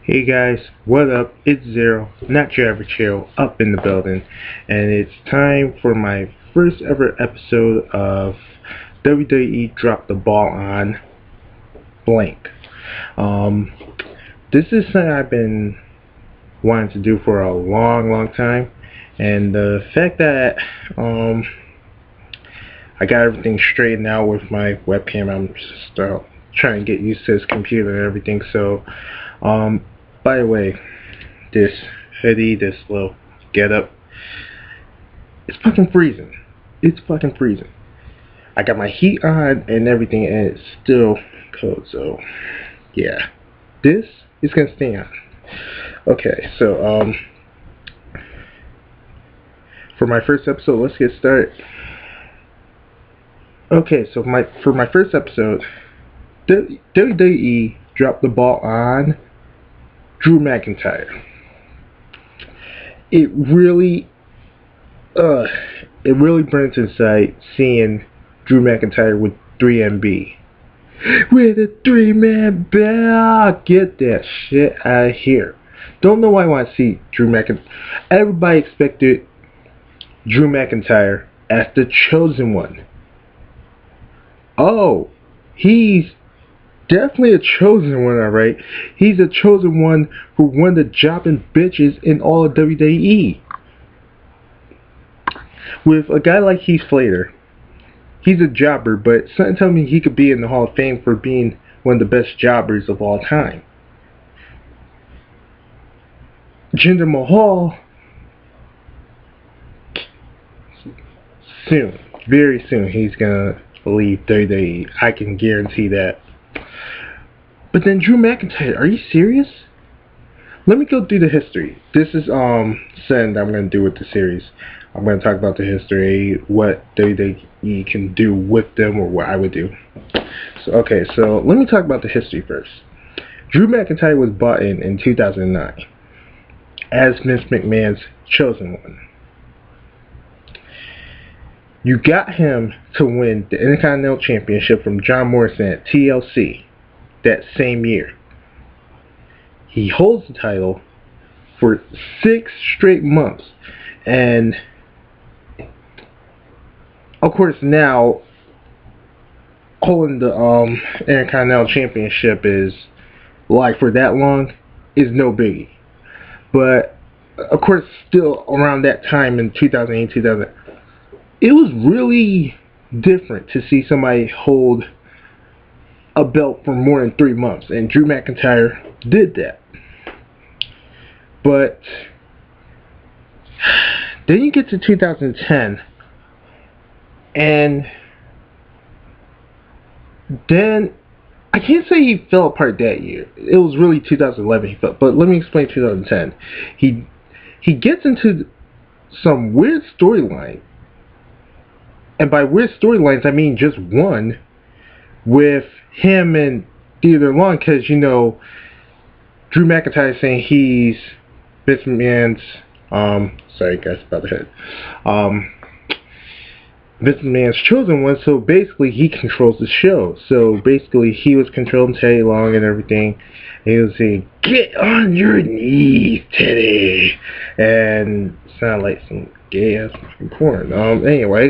Hey guys, what up? It's Zero, not your average hero, up in the building, and it's time for my first ever episode of WWE Drop the Ball on blank. This is something I've been wanting to do for a long time, and the fact that I got everything straightened out with my webcam, I'm just trying to get used to this computer and everything. So by the way, this hoodie, this little getup, it's fucking freezing. It's fucking freezing. I got my heat on and everything, and it's still cold. So yeah, this is gonna stay on. Okay, so for my first episode, let's get started. Okay, so for my first episode, WWE dropped the ball on Drew McIntyre. It really burns inside seeing Drew McIntyre with 3MB. With a 3-man bell. Get that shit out of here. Don't know why I want to see Drew McIntyre. Everybody expected Drew McIntyre as the chosen one. Oh, he's definitely a chosen one, alright. He's a chosen one who won the jobbing bitches in all of WWE. With a guy like Heath Slater, he's a jobber, but something tells me he could be in the Hall of Fame for being one of the best jobbers of all time. Jinder Mahal, soon, very soon, he's gonna leave WWE. I can guarantee that. But then Drew McIntyre, are you serious? Let me go through the history. This is something I'm going to do with the series. I'm going to talk about the history, what WWE can do with them, or what I would do. So let me talk about the history first. Drew McIntyre was brought in 2009 as Vince McMahon's chosen one. You got him to win the Intercontinental Championship from John Morrison at TLC that same year. He holds the title for 6 straight months, and of course now holding the Intercontinental Championship is like for that long is no biggie. But of course, still around that time in 2008, 2000, it was really different to see somebody hold a belt for more than 3 months, and Drew McIntyre did that. But then you get to 2010, and then I can't say he fell apart that year. It was really 2011 he fell. But let me explain 2010. He gets into some weird storyline, and by weird storylines I mean just one, with him and Theodore Long, because you know Drew McIntyre saying he's Vince McMahon's sorry guys about the head, Vince McMahon's chosen one, so basically he controls the show. So basically he was controlling Teddy Long and everything. He was saying, "Get on your knees, Teddy," and sound like some gay ass fucking porn. Anyway,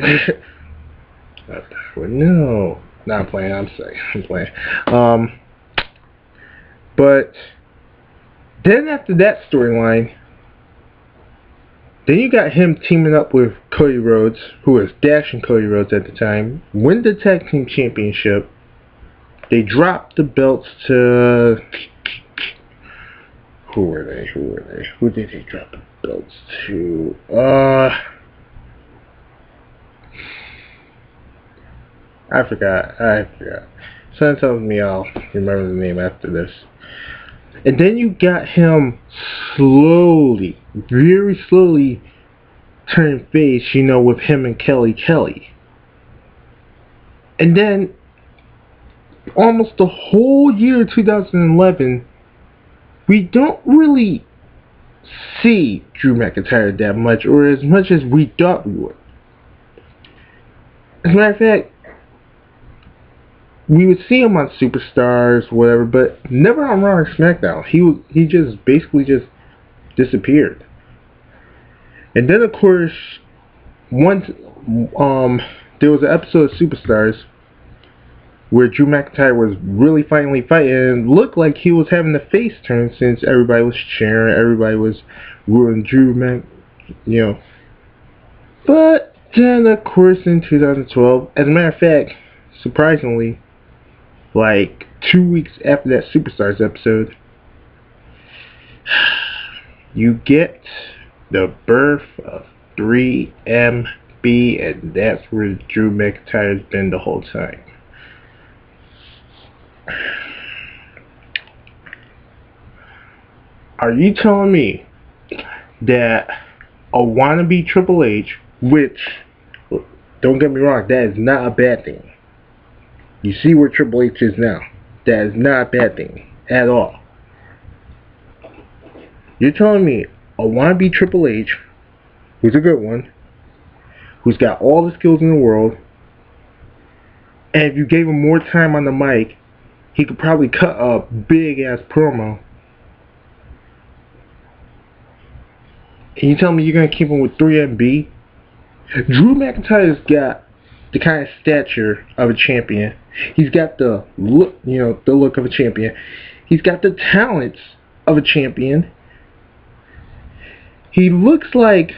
no. Not I'm playing, I'm sorry. I'm playing. But then after that storyline, then you got him teaming up with Cody Rhodes, who was dashing Cody Rhodes at the time, win the tag team championship. They dropped the belts to who were they? Who did they drop the belts to? I forgot. Someone tells me I'll remember the name after this. And then you got him slowly, very slowly turning face, you know, with him and Kelly. And then almost the whole year of 2011, we don't really see Drew McIntyre that much, or as much as we thought we would. As a matter of fact, we would see him on Superstars, whatever, but never on Raw or SmackDown. He just basically just disappeared. And then of course, once there was an episode of Superstars where Drew McIntyre was really finally fighting, and looked like he was having the face turn since everybody was cheering, everybody was rooting Drew But then of course in 2012, as a matter of fact, surprisingly, like 2 weeks after that Superstars episode, you get the birth of 3MB, and that's where Drew McIntyre's been the whole time. Are you telling me that a wannabe Triple H, which, don't get me wrong, that is not a bad thing. You see where Triple H is now. That is not a bad thing at all. You're telling me a wannabe Triple H, who's a good one, who's got all the skills in the world, and if you gave him more time on the mic, he could probably cut a big ass promo. And you tell me you're going to keep him with 3MB? Drew McIntyre's got the kind of stature of a champion. He's got the look, the look of a champion. He's got the talents of a champion. He looks like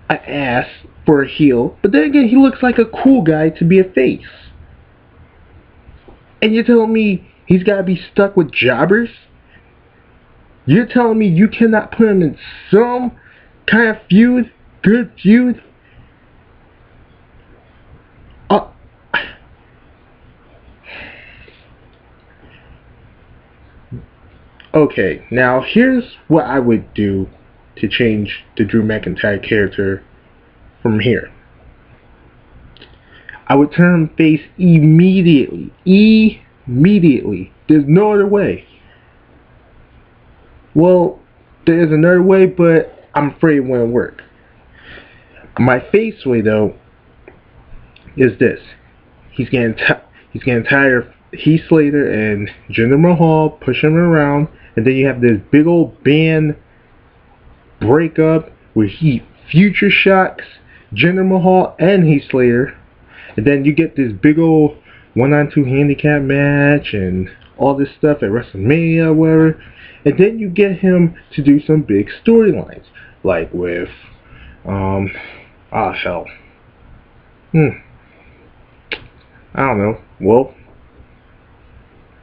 an ass for a heel, but then again, he looks like a cool guy to be a face. And you're telling me he's got to be stuck with jobbers? You're telling me you cannot put him in some kind of feud, good feud? Okay, now here's what I would do to change the Drew McIntyre character from here. I would turn him face immediately. Immediately. There's no other way. Well, there's another way, but I'm afraid it won't work. My face way, though, is this. He's getting tired of Heath Slater and Jinder Mahal pushing him around, and then you have this big old band breakup where he future shocks Jinder Mahal and Heath Slater, and then you get this big old 1-on-2 handicap match and all this stuff at WrestleMania, whatever. And then you get him to do some big storylines, like with, hell. I don't know. Well,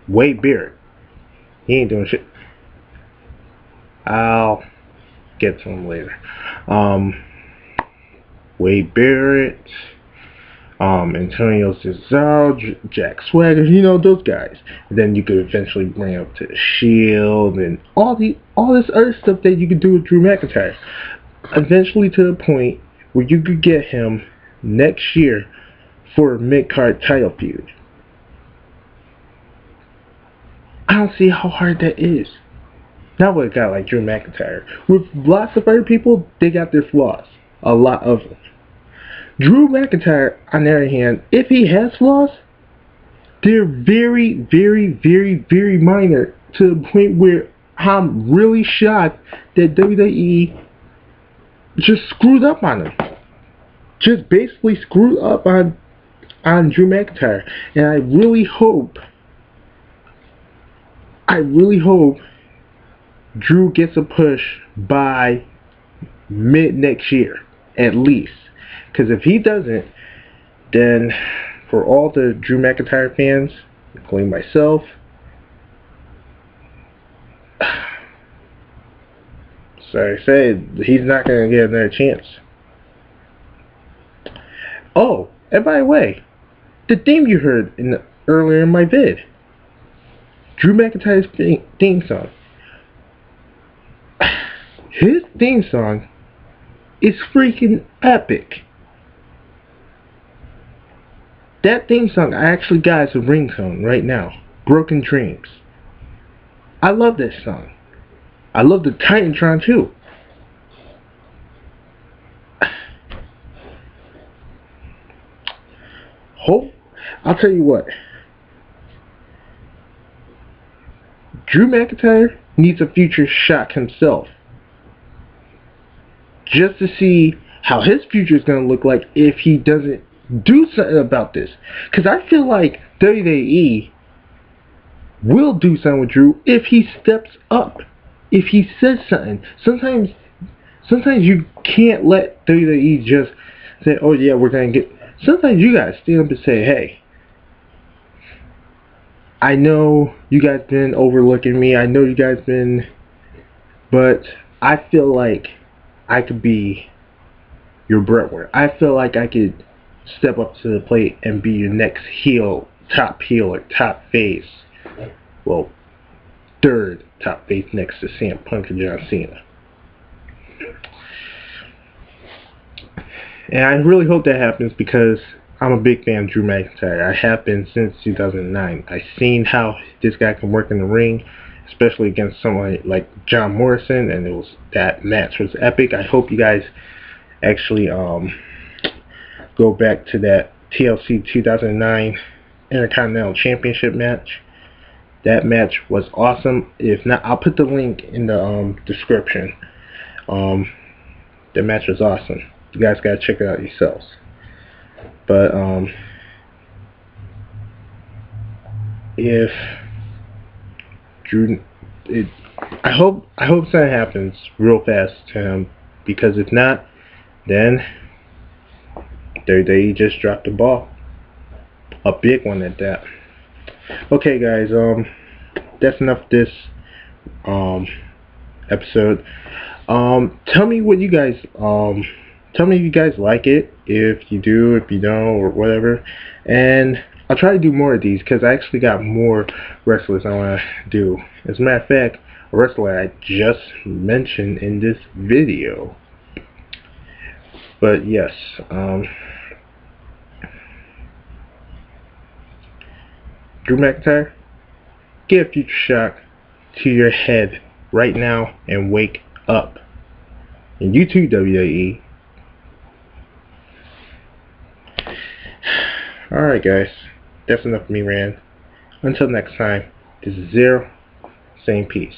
Wade Barrett. He ain't doing shit. I'll get to him later. Wade Barrett, Antonio Cesaro, Jack Swagger, those guys. And then you could eventually bring up to the Shield and all this other stuff that you could do with Drew McIntyre. Eventually to the point where you could get him next year for a mid-card title feud. I don't see how hard that is. Not with a guy like Drew McIntyre. With lots of other people, they got their flaws. A lot of them. Drew McIntyre, on the other hand, if he has flaws, they're very, very, very, very minor, to the point where I'm really shocked that WWE just screwed up on him. Just basically screwed up on Drew McIntyre. And I really hope Drew gets a push by mid next year, at least. Because if he doesn't, then for all the Drew McIntyre fans, including myself, sorry to say, he's not going to get another chance. Oh, and by the way, the theme you heard earlier in my vid, Drew McIntyre's theme song. His theme song is freaking epic. That theme song I actually got as a ringtone right now. Broken Dreams. I love that song. I love the Titantron too. I'll tell you what. Drew McIntyre needs a future shock himself, just to see how his future is going to look like if he doesn't do something about this. Because I feel like WWE will do something with Drew if he steps up, if he says something. Sometimes you can't let WWE just say, oh yeah, we're going to get... Sometimes you got to stand up and say, hey, I know you guys been overlooking me. I know you guys been... But I feel like I could be your breadwinner. I feel like I could step up to the plate and be your next top heel or top face. Well, third top face next to CM Punk and John Cena. And I really hope that happens because I'm a big fan of Drew McIntyre. I have been since 2009. I've seen how this guy can work in the ring, especially against someone like John Morrison, and that match was epic. I hope you guys actually go back to that TLC 2009 Intercontinental Championship match. That match was awesome. If not, I'll put the link in the description. The match was awesome. You guys gotta check it out yourselves. But if Drew, I hope something happens real fast to him, because if not, then they just dropped the ball, a big one at that. Okay, guys, that's enough of this episode. Tell me what you guys tell me if you guys like it, if you do, if you don't, or whatever. And I'll try to do more of these because I actually got more wrestlers I want to do. As a matter of fact, a wrestler I just mentioned in this video. But yes, Drew McIntyre, get a future shock to your head right now and wake up. And you too, WWE. Alright guys, that's enough of me, Rand. Until next time, this is Zero, saying peace.